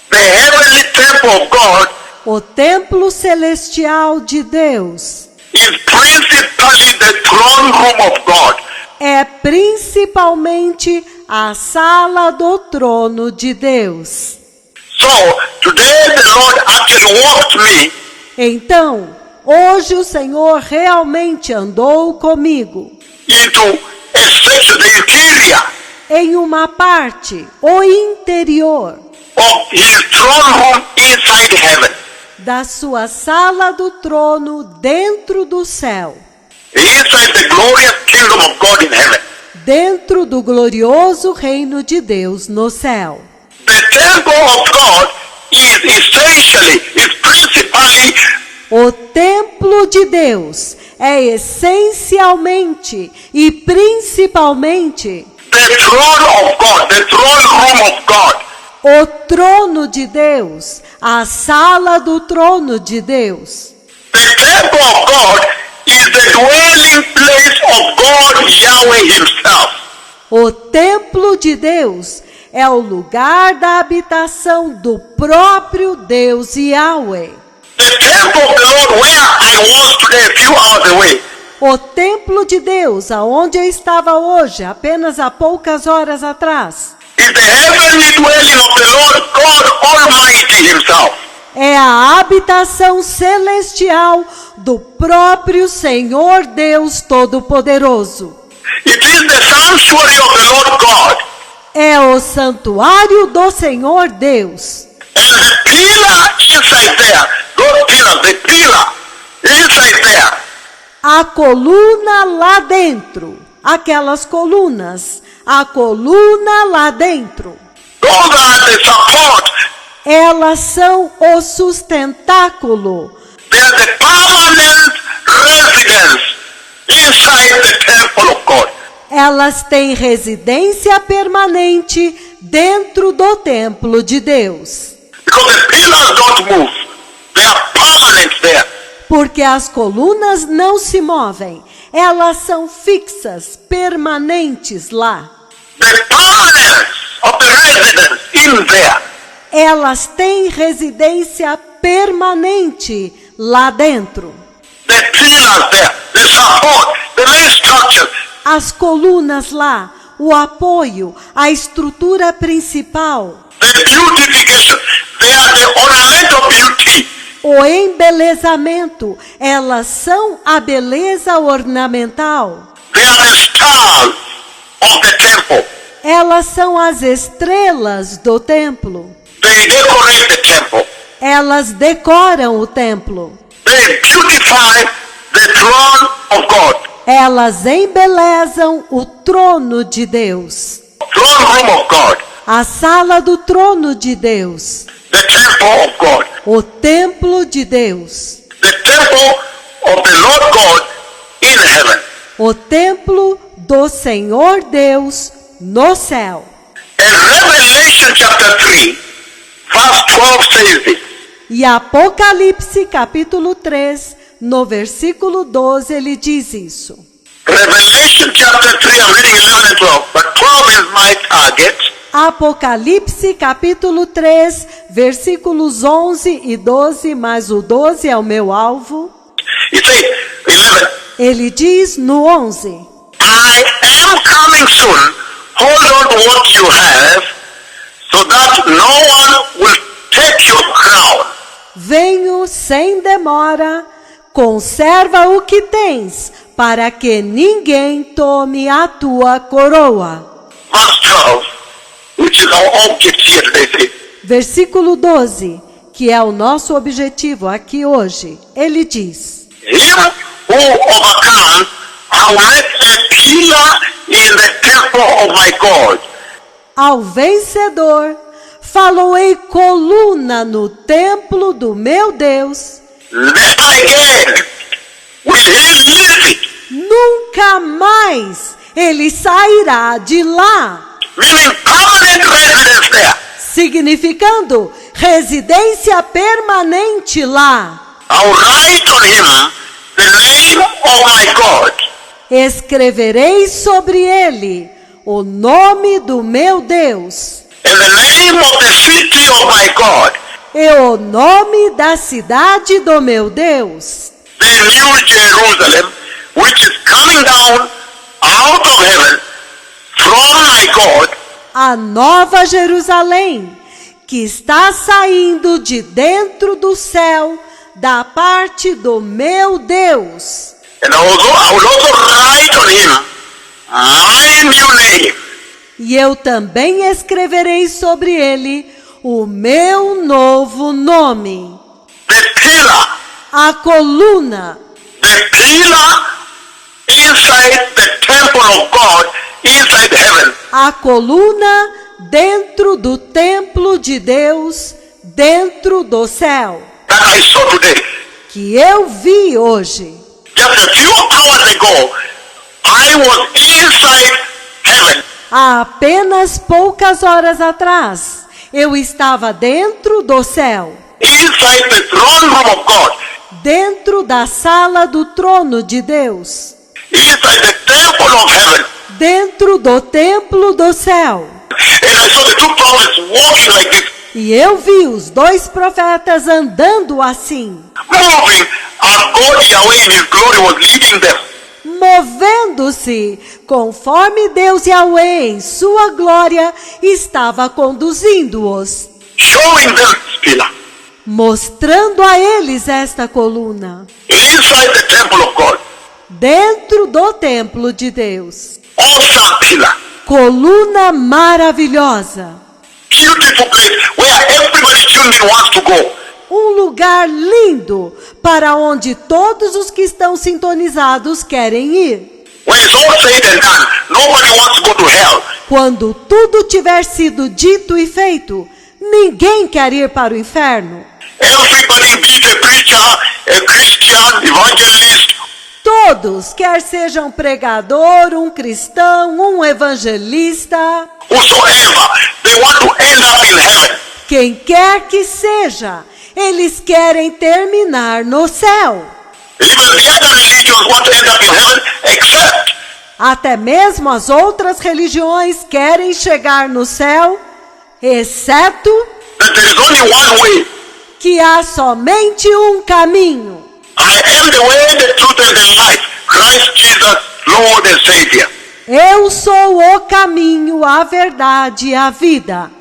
the heavenly temple of God o templo celestial de Deus, is principally the throne room of God. é principalmente a sala do trono de Deus. So, today the Lord actually walked me Então, hoje o Senhor realmente andou comigo into a section, the interior em uma parte, o interior, of His throne room inside heaven. da sua sala do trono dentro do céu, Inside the glorious kingdom of God in heaven. dentro do glorioso reino de Deus no céu. The temple of God is principally O templo de Deus é essencialmente e principalmente the throne of God, the throne room of God. o trono de Deus, a sala do trono de Deus. The temple of God is the dwelling place of God, Yahweh Himself. O templo de Deus é o lugar da habitação do próprio Deus Yahweh. The temple of the Lord, where I was today, a few hours away, O templo de Deus, aonde eu estava hoje, apenas há poucas horas atrás, is the heavenly dwelling of the Lord God Almighty Himself. é a habitação celestial do próprio Senhor Deus Todo-Poderoso. It is the sanctuary of the Lord God. É o santuário do Senhor Deus. And the pillar inside there, those pillars, the pillar inside there, A coluna lá dentro, aquelas colunas, a coluna lá dentro, those are the support. elas são o sustentáculo, They are the permanent residence inside the temple of God. elas têm residência permanente dentro do templo de Deus. Because the pillars don't move. They are permanent there. Porque as colunas não se movem, elas são fixas, permanentes lá. The permanence of the residence in there. Elas têm residência permanente lá dentro. The pillars there, the support, the main structure. As colunas lá, o apoio, a estrutura principal, The beautification. They are the ornamental beauty. o embelezamento, elas são a beleza ornamental. They are the stars of the temple. Elas são as estrelas do templo. They decorate the temple. Elas decoram o templo. They beautify the throne of God. Elas embelezam o trono de Deus, throne room of God, a sala do trono de Deus, the temple of God, o templo de Deus, the temple of the Lord God in heaven. o templo do Senhor Deus no céu. And Revelation chapter 3, verse 12 says this. E Apocalipse capítulo 3, no versículo 12, ele diz isso. Revelation chapter 3, I'm reading 11 and 12, but 12 is my target. Apocalipse capítulo 3, versículos 11 e 12, mas o 12 é o meu alvo. He says, 11, Ele diz no 11: I am coming soon. Hold on to what you have, so that no one will take your crown. Venho sem demora, conserva o que tens, para que ninguém tome a tua coroa. Verse 12, which is our object here today, says, Versículo 12, que é o nosso objetivo aqui hoje, ele diz: him who overcomes, I will make a pillar in the temple of my God. Ao vencedor, faloei coluna no templo do meu Deus. Never again will he leave it. Nunca mais ele sairá de lá, Meaning permanent residence there. significando residência permanente lá. I'll write on him the name of my God. Escreverei sobre ele o nome do meu Deus And the name of the city of my God, e o nome da cidade do meu Deus, the new Jerusalem, which is coming down out of heaven from my God, a nova Jerusalém, que está saindo de dentro do céu, da parte do meu Deus. and I will also write on him my new name. E eu também escreverei sobre ele o meu novo nome. The pillar, A coluna, inside the temple of God, inside heaven. a coluna dentro do templo de Deus, dentro do céu, That I saw today. que eu vi hoje. Just a few hours ago, I was inside heaven. Há apenas poucas horas atrás, eu estava dentro do céu, Inside the throne room of God. dentro da sala do trono de Deus, Inside the temple of heaven. dentro do templo do céu. And I saw the two prophets walking like this, E eu vi os dois profetas andando assim, moving as God Yahweh in His glory was leading them. movendo-se, conforme Deus Yahweh em sua glória estava conduzindo-os, Showing them this pillar. mostrando a eles esta coluna, Inside the temple of God. dentro do templo de Deus. Awesome pillar. Coluna maravilhosa, Beautiful place where everybody tuned in wants to go. um lugar lindo para onde todos os que estão sintonizados querem ir. When it's all said and done, nobody wants to go to hell. Quando tudo tiver sido dito e feito, ninguém quer ir para o inferno. Everybody, be it a preacher, a Christian, evangelist, Todos, quer sejam pregador, um cristão, um evangelista, whosoever, they want to end up in heaven. quem quer que seja, eles querem terminar no céu. Even the other religions want to end up in heaven, except Até mesmo as outras religiões querem chegar no céu, exceto that there is only one way. que há somente um caminho. I am the way, the truth, and the life. Christ Jesus, Lord and Savior. Eu sou o caminho, a verdade e a vida.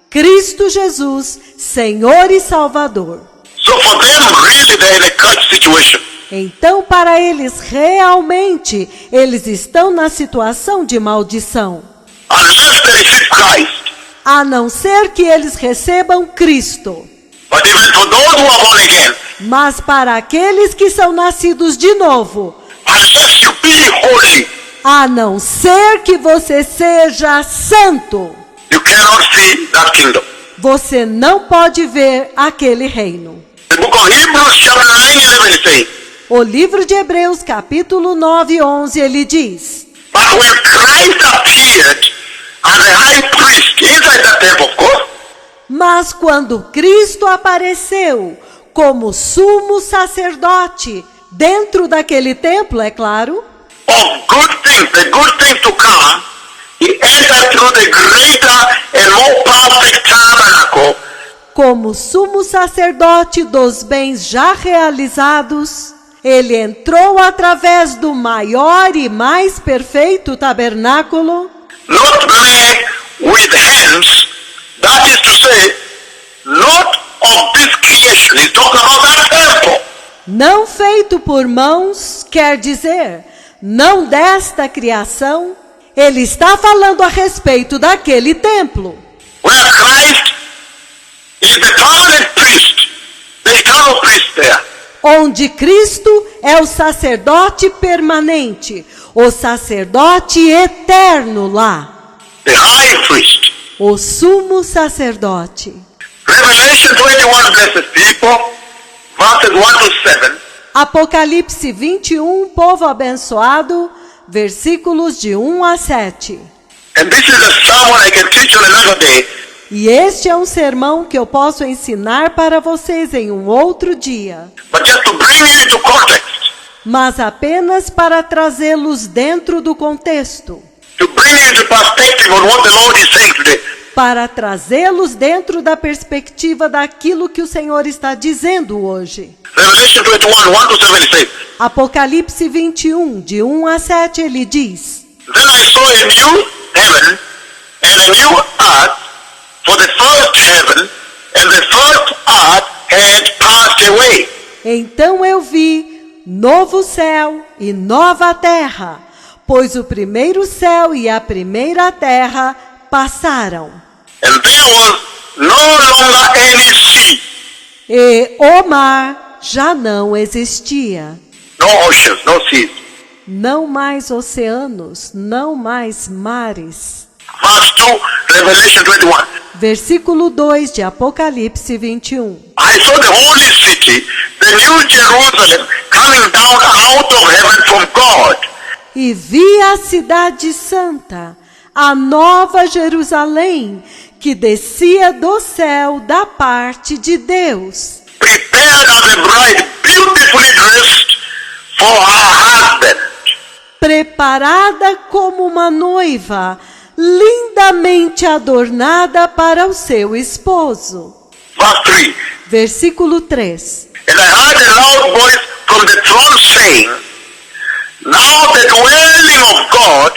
Cristo Jesus, Senhor e Salvador. So for them, really, they're in a curse situation. Então, para eles, realmente, eles estão na situação de maldição. Unless they receive Christ. A não ser que eles recebam Cristo. But even for those who are born again, Mas para aqueles que são nascidos de novo, I unless you be holy, a não ser que você seja santo, you cannot see that kingdom. você não pode ver aquele reino. The book of Hebrews chapter 9:11 says, O livro de Hebreus, capítulo 9:11, ele diz: but when Christ appeared as a high priest inside the temple, of course, mas quando Cristo apareceu como sumo sacerdote dentro daquele templo, é claro, of good things, the good things to come, he entered through the greater and more perfect tabernacle, como sumo sacerdote dos bens já realizados, ele entrou através do maior e mais perfeito tabernáculo, not made with hands, that is to say, not of this creation. He's talking about that temple. não feito por mãos, quer dizer, não desta criação. Ele está falando a respeito daquele templo, Where Christ is the permanent priest, the eternal priest there. onde Cristo é o sacerdote permanente, o sacerdote eterno lá, The high priest. o sumo sacerdote. Revelation 21, blessed people, verses 1 to 7. Apocalipse 21, povo abençoado, versículos de 1 a 7. And this is a sermon I can teach on another day. E este é um sermão que eu posso ensinar para vocês em um outro dia, But just to bring you into context, mas apenas para trazê-los dentro do contexto, to bring you into perspective on what the Lord is saying today. para trazê-los dentro da perspectiva daquilo que o Senhor está dizendo hoje. Revelation 21, 1 to 7 says, Apocalipse 21, de 1 a 7, ele diz: Then I saw a new heaven and a new earth, for the first heaven and the first earth had passed away. Então eu vi novo céu e nova terra, pois o primeiro céu e a primeira terra passaram, And there was no longer any sea, e o mar já não existia. no oceans, no seas. Não mais oceanos, não mais mares. Verse 2, Revelation 21. Versículo 2 de Apocalipse 21. I saw the holy city, the new Jerusalem, coming down out of heaven from God, E vi a cidade santa, a nova Jerusalém, que descia do céu da parte de Deus, prepared as a bride, beautifully dressed for her husband. preparada como uma noiva, lindamente adornada para o seu esposo. Verse 3. Versículo 3. And I heard a loud voice from the throne saying, Now the dwelling of God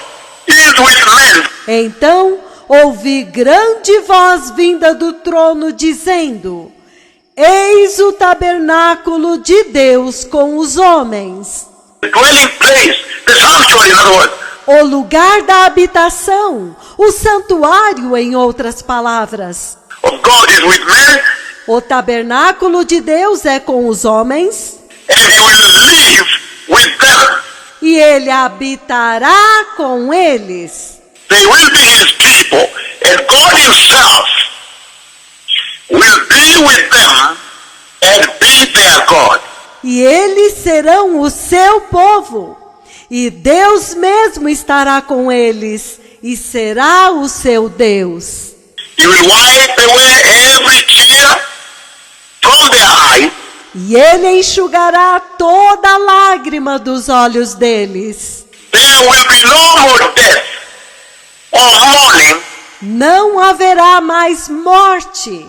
is with men, Então ouvi grande voz vinda do trono dizendo: Eis o tabernáculo de Deus com os homens, the dwelling place, the sanctuary, in other words. o lugar da habitação, o santuário, em outras palavras. Of God is with men, O tabernáculo de Deus é com os homens, and he will live with them. e ele habitará com eles. They will be his people, and God himself will be with them and be their God. E eles serão o seu povo, e Deus mesmo estará com eles, e será o seu Deus. He will wipe away every tear from their eyes, E ele enxugará toda lágrima dos olhos deles. there will be no more death or mourning, Não haverá mais morte,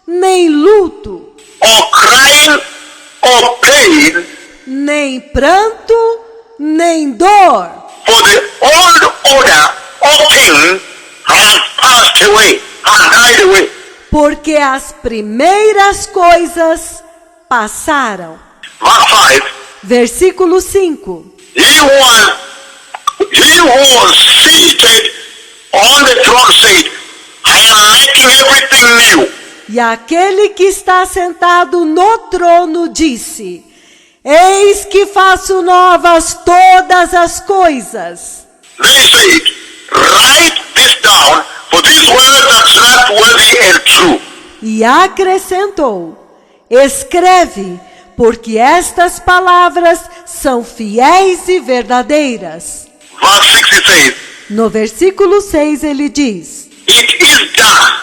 nem luto, or crying, or pain, nem pranto, nem dor, for the old order of things has passed away, has died away. porque as primeiras coisas passaram. Verse 5, Versículo 5. He who was seated on the throne said, I am making everything new. E aquele que está sentado no trono disse: Eis que faço novas todas as coisas. Then he said, write this down, for these words are trustworthy and true. E acrescentou: escreve, porque estas palavras são fiéis e verdadeiras. Verse 6 he says, No versículo 6 ele diz: it is done.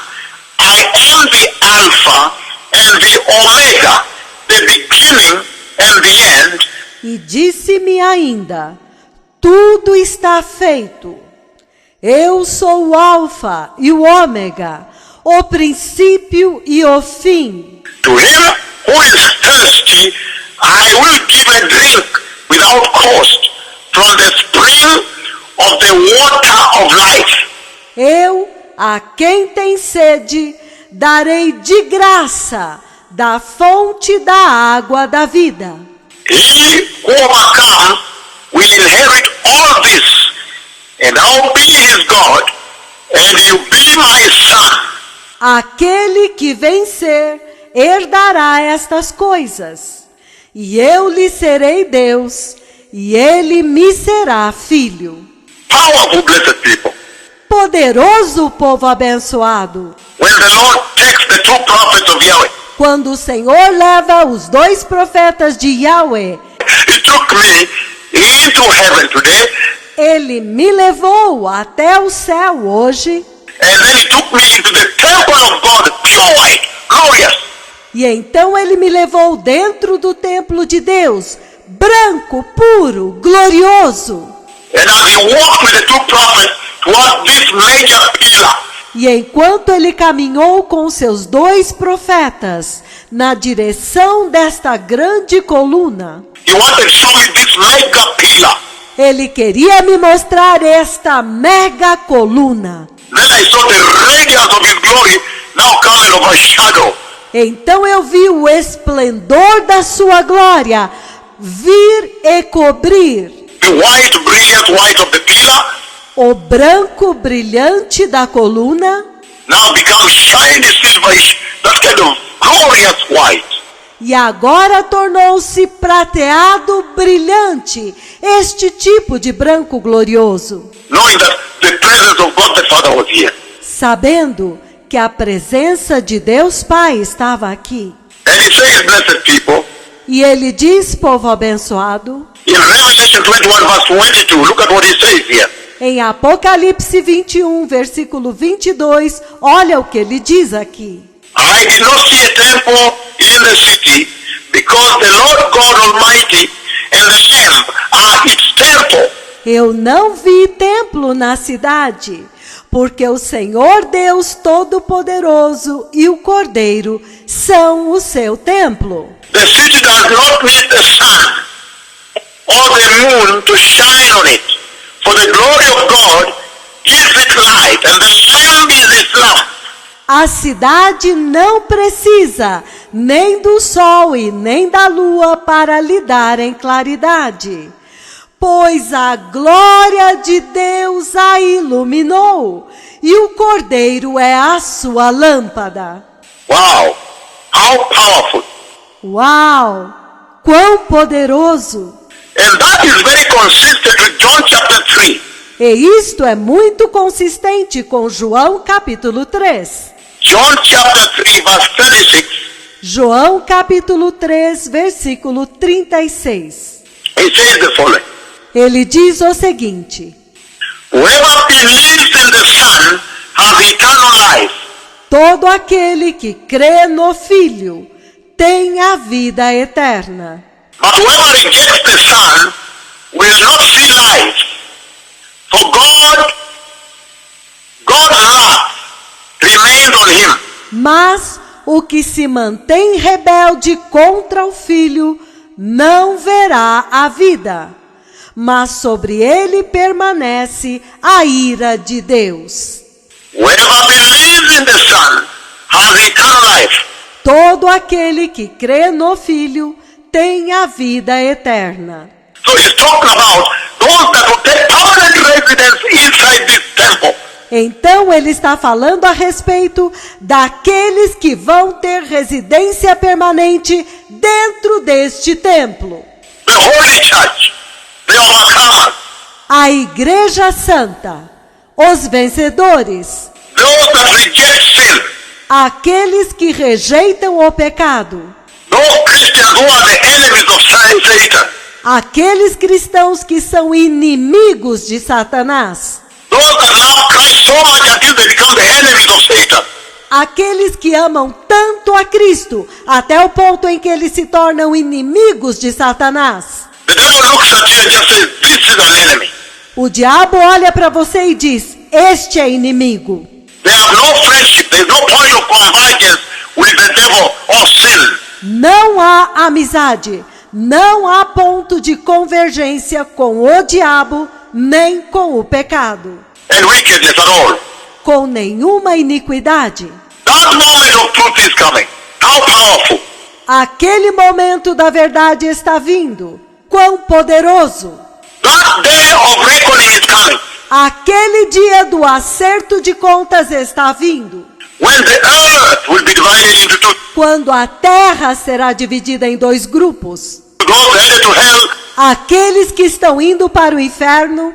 I am the Alpha and the Omega, the beginning and the end. E disse-me ainda: tudo está feito. Eu sou o Alfa e o Ômega, o princípio e o fim. To him who is thirsty, I will give a drink without cost from the spring of the water of life. Eu, a quem tem sede, darei de graça da fonte da água da vida. He who overcomes will inherit all this, and I'll be his God, and you'll be my son. Aquele que vencer herdará estas coisas, e eu lhe serei Deus, e ele me será filho. Powerful, blessed people. Poderoso povo abençoado. When the Lord takes the two prophets of Yahweh, Quando o Senhor leva os 2 profetas de Yahweh, he took me into heaven today, ele me levou até o céu hoje, and then he took me into the temple of God, pure white, glorious. e então ele me levou dentro do templo de Deus, branco, puro, glorioso. And as he walked with the two prophets towards this major pillar, E enquanto ele caminhou com seus 2 profetas na direção desta grande coluna, he wanted to show me this mega pillar. ele queria me mostrar esta mega coluna. Then I saw the radiance of his glory now come and overshadow. Então eu vi o esplendor da sua glória vir e cobrir The white, brilliant white of the pillar o branco brilhante da coluna, now becomes shiny silverish, that kind of glorious white. e agora tornou-se prateado brilhante, este tipo de branco glorioso, Knowing that the presence of God the Father was here. sabendo que a presença de Deus Pai estava aqui. And he says, blessed people, E ele diz, povo abençoado, in Revelation 21 verse 22, look at what he says here. em Apocalipse 21, versículo 22, olha o que ele diz aqui. I did not see a temple in the city, because the Lord God Almighty and the Lamb are its temple. Eu não vi templo na cidade, porque o Senhor Deus Todo-Poderoso e o Cordeiro são o seu templo. The city does not need the sun or the moon to shine on it, for the glory of God gives it light, and the Lamb is its lamp. A cidade não precisa nem do sol e nem da lua para lhe darem claridade, pois a glória de Deus a iluminou, e o Cordeiro é a sua lâmpada. Wow, how powerful. Uau! Quão poderoso! And that is very consistent with John chapter 3. E isto é muito consistente com João capítulo 3. John chapter 3 verse 36. João capítulo 3, versículo 36. He says the following. Ele diz o seguinte: Whoever believes in the Son has eternal life. todo aquele que crê no Filho tem a vida eterna. But whoever rejects the Son will not see life. For God's wrath remains on him. Mas o que se mantém rebelde contra o Filho não verá a vida, mas sobre ele permanece a ira de Deus. Whoever believes in the Son has eternal life. Todo aquele que crê no Filho tem a vida eterna. So he's talking about those that will take permanent residence inside this temple. Então ele está falando a respeito daqueles que vão ter residência permanente dentro deste templo. the Holy Church, the overcomers, a Igreja Santa, os vencedores, those that reject sin, aqueles que rejeitam o pecado, those Christians who are the enemies of Satan, aqueles cristãos que são inimigos de Satanás, those that love Christ so much until they become the enemies of Satan. aqueles que amam tanto a Cristo até o ponto em que eles se tornam inimigos de Satanás. The devil looks at you and just says, this is an enemy. O diabo olha para você e diz: este é inimigo. They have no friendship. There is no point of convergence with the devil or sin. Não há amizade, não há ponto de convergência com o diabo, nem com o pecado, And wickedness at all. com nenhuma iniquidade. That moment of truth is coming. How powerful. Aquele momento da verdade está vindo. Quão poderoso! That day of reckoning is coming. Aquele dia do acerto de contas está vindo. When the earth will be divided into two. Quando a terra será dividida em dois grupos. Those headed to hell Aqueles que estão indo para o inferno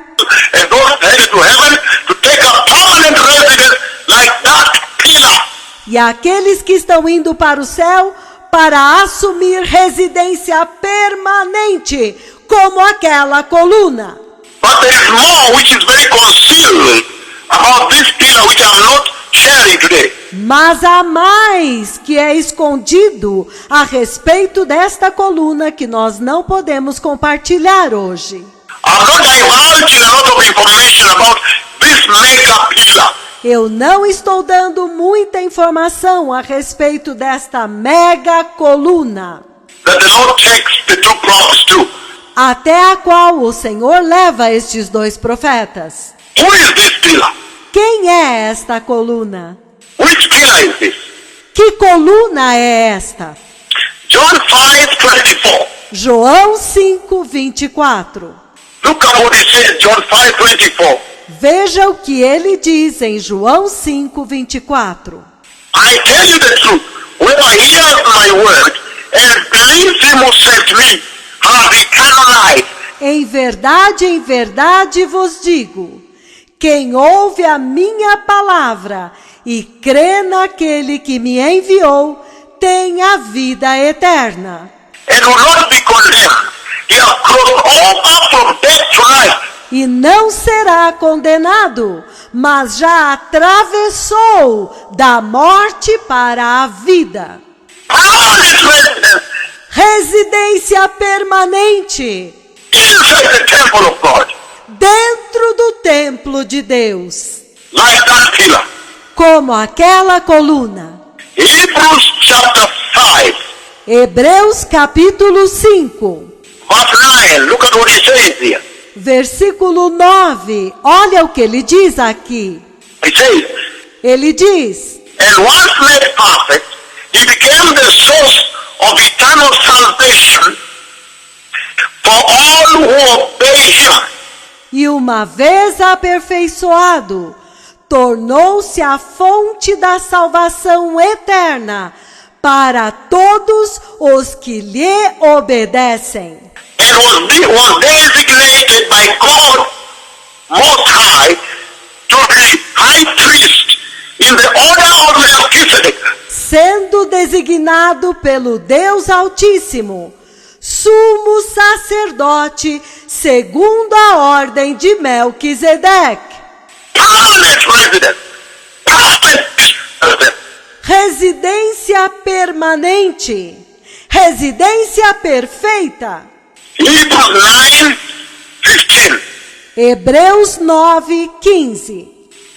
and those headed to heaven to take a permanent residence like that pillar. e aqueles que estão indo para o céu para assumir residência permanente, como aquela coluna. But there is more which is very concealed about this pillar which I am not sharing today. Mas há mais que é escondido a respeito desta coluna que nós não podemos compartilhar hoje. I'm not divulging a lot of information about this mega pillar. Eu não estou dando muita informação a respeito desta mega coluna, That the Lord takes the two prophets to. até a qual o Senhor leva estes dois profetas. Who is this pillar? Quem é esta coluna? Which pillar is this? Que coluna é esta? John 5:24. João 5:24. Look at what it says, John 5:24. Veja o que ele diz em João 5:24. I tell you the truth. Whoever hears my word and believes him who sent me has eternal life. Em verdade vos digo, quem ouve a minha palavra e crê naquele que me enviou, tem a vida eterna. And will not be condemned. He has crossed over from death to life. E não será condenado, mas já atravessou da morte para a vida. Permanent residence Residência permanente inside the temple of God. dentro do templo de Deus, Like that pillar. como aquela coluna. Hebrews chapter 5, Hebreus capítulo 5, verse 9. Look at what he says here. versículo 9. Olha o que ele diz aqui. He says, Ele diz: and once made perfect, he became the source of eternal salvation for all who obey him. e uma vez aperfeiçoado, tornou-se a fonte da salvação eterna para todos os que lhe obedecem. And was designated by God Most High to be high priest in the order of Melchizedek. Sendo designado pelo Deus Altíssimo, sumo sacerdote segundo a ordem de Melquisedeque. Permanent residence. Perfect residence. Residência permanente, residência perfeita. Hebrews 9:15. Hebreus 9:15.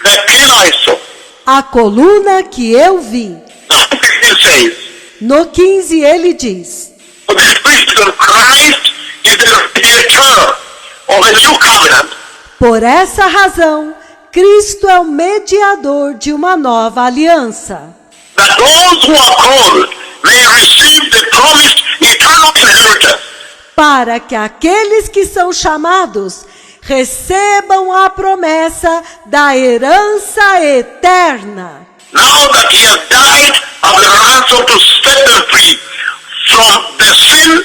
The pillar I saw. A coluna que eu vi. The 15 says, No 15 ele diz: for this reason Christ is the mediator of a new covenant, por essa razão, Cristo é o mediador de uma nova aliança, that those who are called may receive the promised eternal inheritance. para que aqueles que são chamados recebam a promessa da herança eterna. Now that he has died as a ransom to set them free from the sin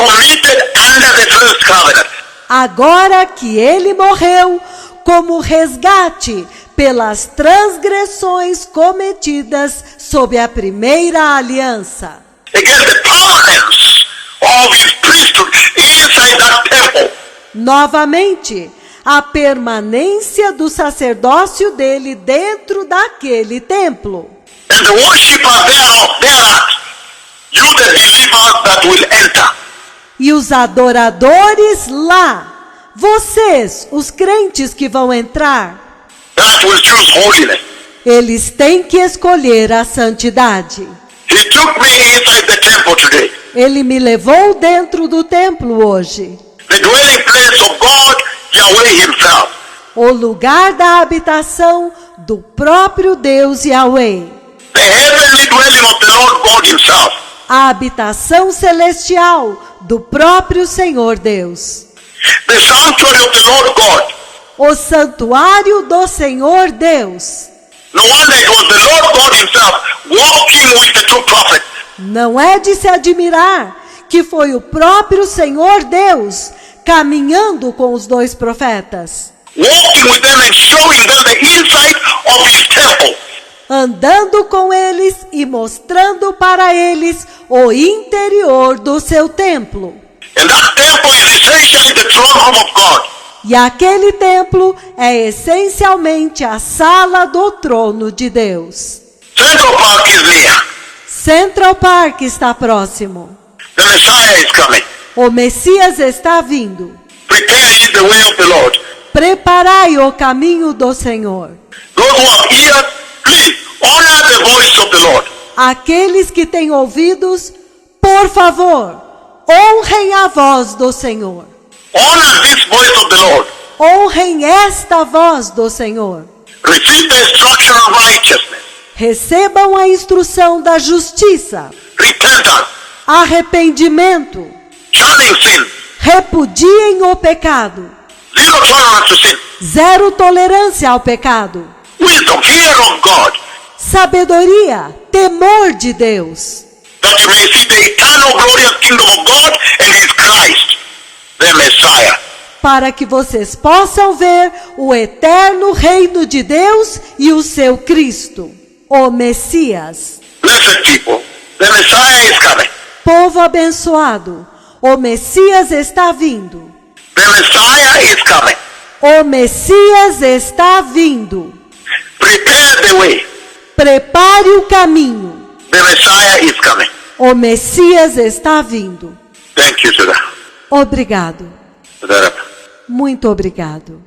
committed under the first covenant. Agora que ele morreu como resgate pelas transgressões cometidas sob a primeira aliança. Again, the permanence of his priesthood inside that temple. Novamente, a permanência do sacerdócio dele dentro daquele templo. And the worshipper thereat, you the believers that will enter. E os adoradores lá, vocês, os crentes que vão entrar, That will choose holiness. eles têm que escolher a santidade. He took me inside the temple today. Ele me levou dentro do templo hoje, The dwelling place of God, Yahweh himself. o lugar da habitação do próprio Deus Yahweh, The heavenly dwelling of the Lord God himself. a habitação celestial do próprio Senhor Deus, The sanctuary of the Lord God. o santuário do Senhor Deus. No wonder it was the Lord God himself walking with the two prophets. Não é de se admirar que foi o próprio Senhor Deus caminhando com os dois profetas, Walking with them and showing them the inside of his temple. andando com eles e mostrando para eles o interior do seu templo. And that temple is essentially the throne room of God. E aquele templo é essencialmente a sala do trono de Deus. Central Park is near. Central Park está próximo. The Messiah is coming. O Messias está vindo. Prepare ye the way of the Lord. Preparai o caminho do Senhor. Those who have ears, please honor the voice of the Lord. Aqueles que têm ouvidos, por favor, honrem a voz do Senhor. Honor this voice of the Lord. Honrem esta voz do Senhor. Receive the instruction of righteousness. Recebam a instrução da justiça, Repentance. arrependimento, Shunning sin. repudiem o pecado, Zero tolerance to sin. zero tolerância ao pecado, Wisdom, fear of God. sabedoria, temor de Deus, That you may see the eternal glorious kingdom of God and his Christ, the Messiah. para que vocês possam ver o eterno reino de Deus e o seu Cristo, o Messias. Blessed people, the Messiah is coming. Povo abençoado, o Messias está vindo. The Messiah is coming. O Messias está vindo. Prepare the way. Prepare o caminho. The Messiah is coming. O Messias está vindo. Thank you, Sudha. Obrigado. Sudha. Muito obrigado.